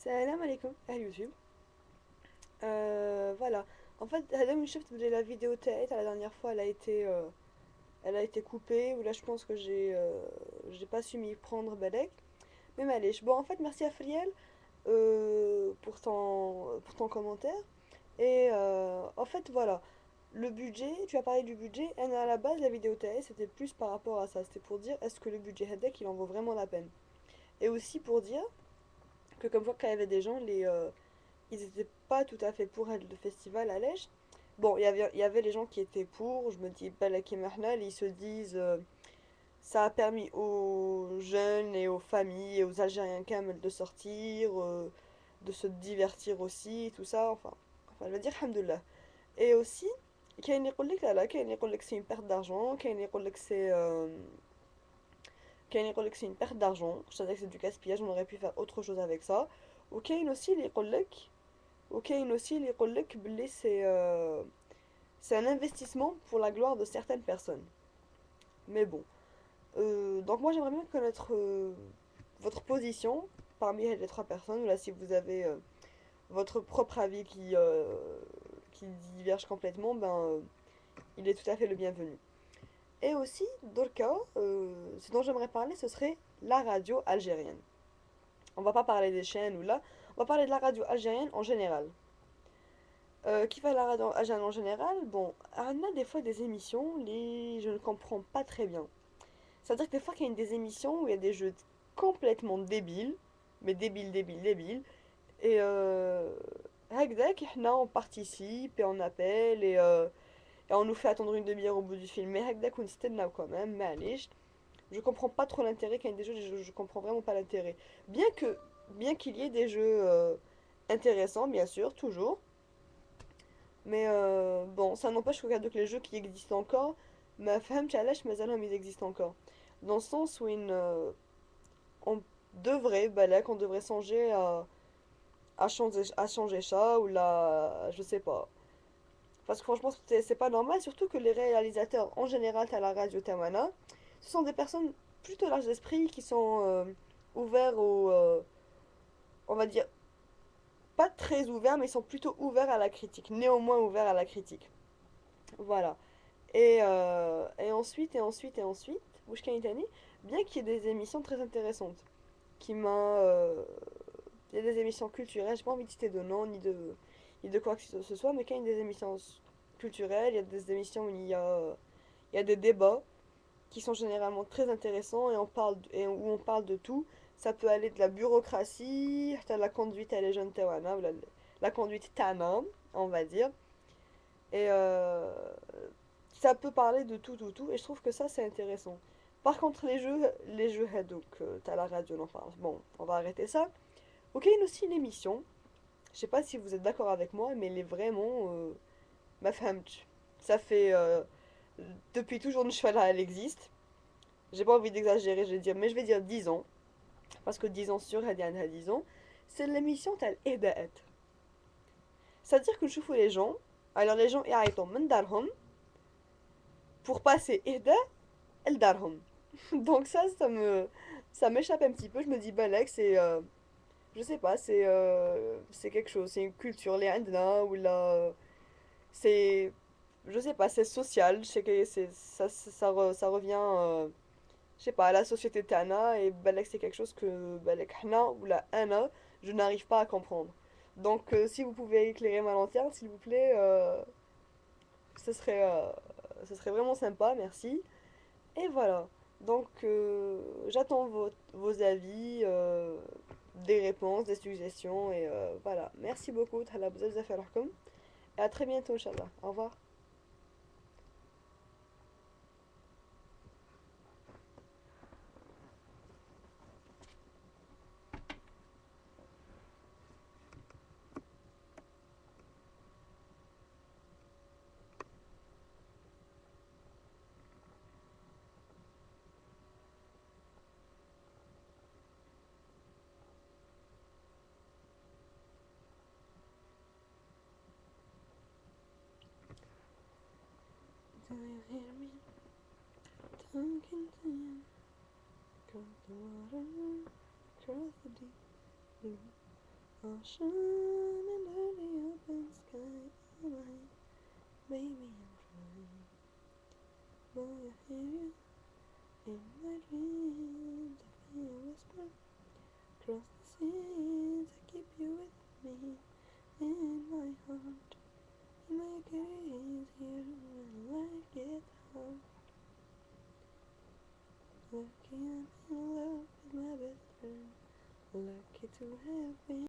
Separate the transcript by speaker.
Speaker 1: Salam alaikum, أهل YouTube. Voilà. En fait, هذا من شفت بلي la vidéo تاعت la dernière fois elle a été coupée ou là je pense que j'ai pas su m'y prendre balek. Mais معليش. Bon en fait merci à Friel pour ton commentaire et en fait voilà. Le budget, tu as parlé du budget, et à la base la vidéo تاعي c'était plus par rapport à ça, c'était pour dire est-ce que le budget هذاك il en vaut vraiment la peine. Et aussi pour dire que comme quoi quand il y avait des gens ils étaient pas tout à fait pour le festival à Lège. Bon, il y avait les gens qui étaient pour, je me dis, Balak et Mahnal, ils se disent, ça a permis aux jeunes et aux familles et aux Algériens quand même de sortir, de se divertir aussi, tout ça, enfin, je veux dire, alhamdoulilah. Et aussi, كاين اللي يقول لك لا لا كاين اللي يقول لك c'est une perte d'argent كاين اللي يقول لك كاين اللي يقول لك c'est une perte d'argent c'est-à-dire que c'est du gaspillage on aurait pu faire autre chose avec ça وكاين aussi اللي يقول لك وكاين aussi اللي يقول لك بلي c'est un investissement pour la gloire de certaines personnes. Mais bon. Donc moi j'aimerais bien connaître votre position parmi les trois personnes, ou là si vous avez votre propre avis qui diverge complètement, ben il est tout à fait le bienvenu. Et aussi, dans le cas, ce dont j'aimerais parler, ce serait la radio algérienne. On va pas parler des chaînes ou là, on va parler de la radio algérienne en général. Qui fait la radio algérienne en général, bon, on a des fois des émissions, je ne comprends pas très bien. C'est-à-dire que des fois, il y a des émissions où il y a des jeux complètement débiles, mais débiles, débiles, débiles. Et هكذاك احنا on participe et on appelle et on nous fait attendre une demi-heure au bout du film. Mais هكذاك ونستناو quand même, معليش. Je comprends pas trop l'intérêt quand il y a des jeux, je comprends vraiment pas l'intérêt. Bien qu'il y ait des jeux intéressants, bien sûr, toujours. Mais bon, ça n'empêche que regarde que les jeux qui existent encore, ma femme, Chalash, mais alors ils existent encore. Dans le sens où on devrait, bah là, qu'on devrait songer à changer ça, ou là, je sais pas. Parce que franchement, c'est pas normal, surtout que les réalisateurs, en général, à la radio Tamana, ce sont des personnes plutôt larges d'esprit qui sont ouverts on va dire, pas très ouverts, mais ils sont plutôt ouverts à la critique, néanmoins ouverts à la critique. Voilà. Et ensuite, Wouchka Itani, bien qu'il y ait des émissions très intéressantes, qui m'a. Il y a des émissions culturelles, j'ai pas envie de citer de nom ni de quoi que ce soit, mais quand il y a des émissions culturelles, il y a des émissions où il y a des débats qui sont généralement très intéressants et où on parle de tout. Ça peut aller de la bureaucratie, à la conduite à les jeunes Tawana, ou la conduite Tana, on va dire. Et ça peut parler de tout, tout, tout, et je trouve que ça, c'est intéressant. Par contre, les jeux donc, t'as la radio, non, enfin, bon, on va arrêter ça. Ok, il y a aussi une émission, je sais pas si vous êtes d'accord avec moi, mais elle est vraiment, ma femme, ça fait, depuis toujours, Nchfala, elle existe. J'ai pas envie d'exagérer, mais je vais dire 10 ans, parce que 10 ans sur Hadian 10 ans, c'est l'émission telle Edaet. C'est-à-dire que je fous les gens, alors les gens, ils ont pour passer Eda, El Darham. Donc ça m'échappe un petit peu. Je me dis, Balek, je sais pas, c'est quelque chose, c'est une culture, les Indna, ou là, c'est, je sais pas, c'est social. Je sais que ça revient, je sais pas, à la société Tana, et Balek, c'est quelque chose que, Balek, Hna, ou la Ana, je n'arrive pas à comprendre. Donc, si vous pouvez éclairer ma lanterne, s'il vous plaît, ce serait, euh, ce serait vraiment sympa, merci. Et voilà. Donc, j'attends vos avis, des réponses, des suggestions. Et voilà. Merci beaucoup. Thala bzaf bzaf alaikum. Et à très bientôt, Inch'Allah. Au revoir. Do you hear me talking to you? Come the water across the deep blue. Ocean under the open sky, all night, baby, I'm trying. But I hear you in my dreams.